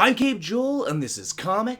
I'm Cape Joel, and this is Comic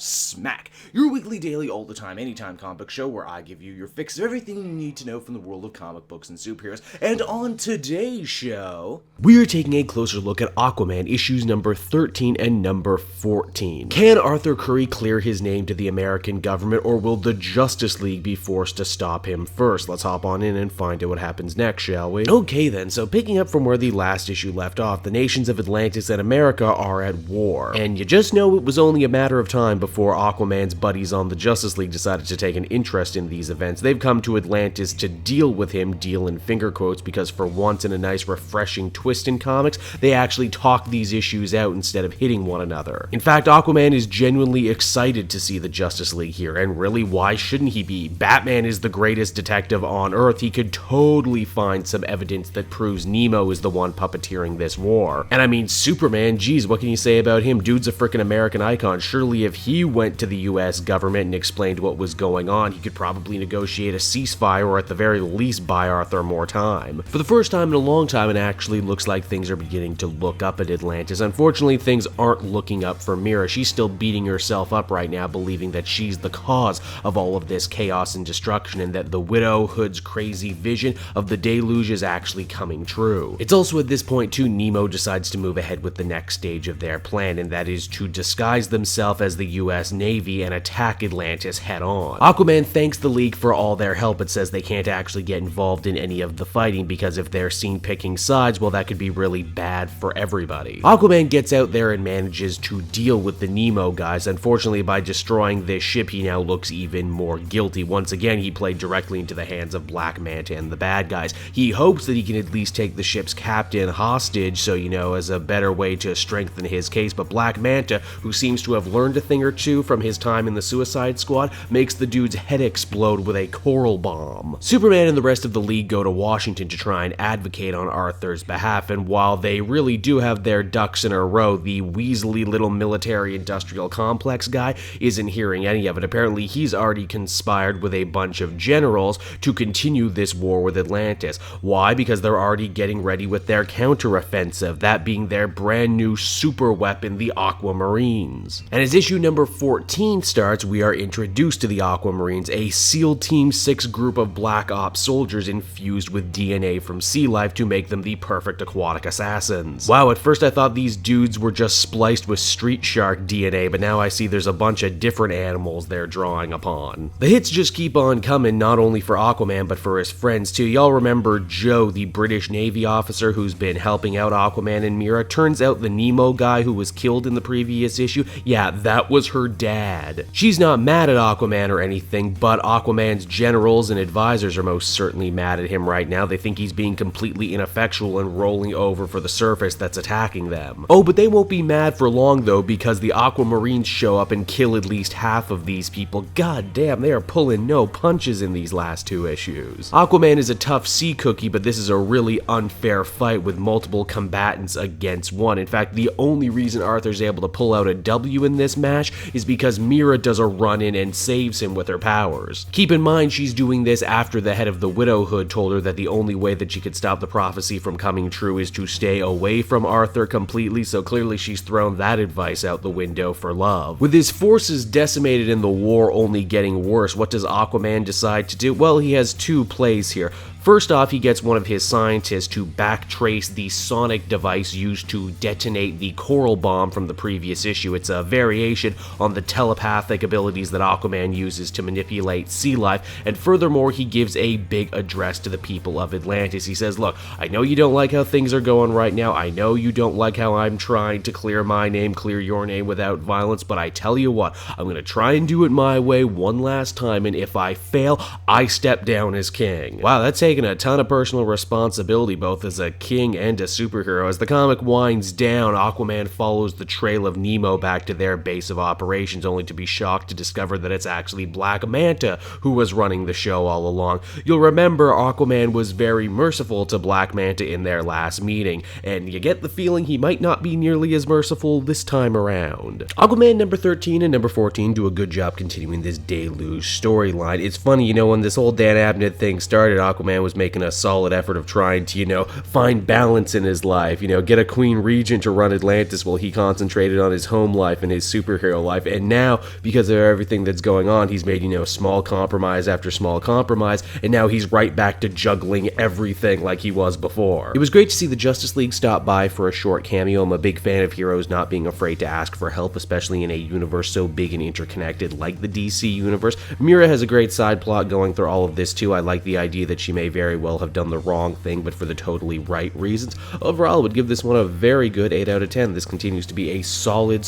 Smack, your weekly, daily, all the time, anytime comic book show where I give you your fix of everything you need to know from the world of comic books and superheroes. And on today's show, we are taking a closer look at Aquaman issues number 13 and number 14. Can Arthur Curry clear his name to the American government, or will the Justice League be forced to stop him first? Let's hop on in and find out what happens next, shall we? Okay then, so picking up from where the last issue left off, the nations of Atlantis and America are at war. And you just know it was only a matter of time before Aquaman's buddies on the Justice League decided to take an interest in these events. They've come to Atlantis to deal with him, deal in finger quotes, because for once in a nice refreshing twist in comics, they actually talk these issues out instead of hitting one another. In fact, Aquaman is genuinely excited to see the Justice League here, and really, why shouldn't he be? Batman is the greatest detective on Earth. He could totally find some evidence that proves N.E.M.O is the one puppeteering this war. And I mean, Superman, geez, what can you say about him? Dude's a frickin' American icon. Surely if he went to the US government and explained what was going on, he could probably negotiate a ceasefire, or at the very least buy Arthur more time. For the first time in a long time, it actually looks like things are beginning to look up at Atlantis. Unfortunately, things aren't looking up for Mira. She's still beating herself up right now, believing that she's the cause of all of this chaos and destruction, and that the Widowhood's crazy vision of the deluge is actually coming true. It's also at this point too, N.E.M.O decides to move ahead with the next stage of their plan, and that is to disguise themselves as the US Navy and attack Atlantis head on. Aquaman thanks the League for all their help, but says they can't actually get involved in any of the fighting, because if they're seen picking sides, well, that could be really bad for everybody. Aquaman gets out there and manages to deal with the N.E.M.O guys. Unfortunately, by destroying this ship, he now looks even more guilty. Once again, he played directly into the hands of Black Manta and the bad guys. He hopes that he can at least take the ship's captain hostage, so, you know, as a better way to strengthen his case, but Black Manta, who seems to have learned a thing or two from his time in the Suicide Squad, makes the dude's head explode with a coral bomb. Superman and the rest of the League go to Washington to try and advocate on Arthur's behalf, and while they really do have their ducks in a row, the Weasley little military-industrial complex guy isn't hearing any of it. Apparently, he's already conspired with a bunch of generals to continue this war with Atlantis. Why? Because they're already getting ready with their counteroffensive, that being their brand new super weapon, the Aquamarines. And as issue number 14 starts, we are introduced to the Aquamarines, a SEAL Team 6 group of Black Ops soldiers infused with DNA from sea life to make them the perfect aquatic assassins. Wow, at first I thought these dudes were just spliced with street shark DNA, but now I see there's a bunch of different animals they're drawing upon. The hits just keep on coming, not only for Aquaman, but for his friends too. Y'all remember Joe, the British Navy officer who's been helping out Aquaman and Mira? Turns out the N.E.M.O guy who was killed in the previous issue, yeah, that was her dad. She's not mad at Aquaman or anything, but Aquaman's generals and advisors are most certainly mad at him right now. They think he's being completely ineffectual and rolling over for the surface that's attacking them. Oh, but they won't be mad for long though, because the Aquamarines show up and kill at least half of these people. God damn, they are pulling no punches in these last two issues. Aquaman is a tough sea cookie, but this is a really unfair fight with multiple combatants against one. In fact, the only reason Arthur's able to pull out a W in this match is because Mira does a run-in and saves him with her powers. Keep in mind, she's doing this after the head of the Widowhood told her that the only way that she could stop the prophecy from coming true is to stay away from Arthur completely, so clearly she's thrown that advice out the window for love. With his forces decimated and the war only getting worse, what does Aquaman decide to do? Well, he has two plays here. First off, he gets one of his scientists to backtrace the sonic device used to detonate the coral bomb from the previous issue. It's a variation on the telepathic abilities that Aquaman uses to manipulate sea life, and furthermore, he gives a big address to the people of Atlantis. He says, look, I know you don't like how things are going right now, I know you don't like how I'm trying to clear my name, clear your name without violence, but I tell you what, I'm gonna try and do it my way one last time, and if I fail, I step down as king. Wow, that's taking a ton of personal responsibility, both as a king and a superhero. As the comic winds down, Aquaman follows the trail of N.E.M.O back to their base of operations, only to be shocked to discover that it's actually Black Manta who was running the show all along. You'll remember Aquaman was very merciful to Black Manta in their last meeting, and you get the feeling he might not be nearly as merciful this time around. Aquaman number 13 and number 14 do a good job continuing this deluge storyline. It's funny, you know, when this whole Dan Abnett thing started, Aquaman man was making a solid effort of trying to, find balance in his life, get a queen regent to run Atlantis while he concentrated on his home life and his superhero life. And now, because of everything that's going on, he's made, small compromise after small compromise, and now he's right back to juggling everything like he was before. It was great to see the Justice League stop by for a short cameo. I'm a big fan of heroes not being afraid to ask for help, especially in a universe so big and interconnected like the DC universe. Mira has a great side plot going through all of this too. I like the idea that she may very well have done the wrong thing, but for the totally right reasons. Overall, I would give this one a very good 8 out of 10. This continues to be a solid,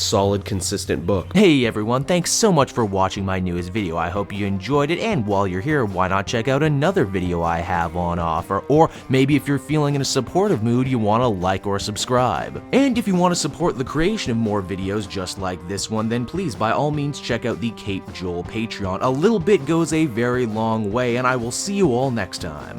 consistent book. Hey everyone, thanks so much for watching my newest video. I hope you enjoyed it, and while you're here, why not check out another video I have on offer? Or maybe if you're feeling in a supportive mood, you want to like or subscribe. And if you want to support the creation of more videos just like this one, then please by all means check out the Cape Joel Patreon. A little bit goes a very long way, and I will see you all next time.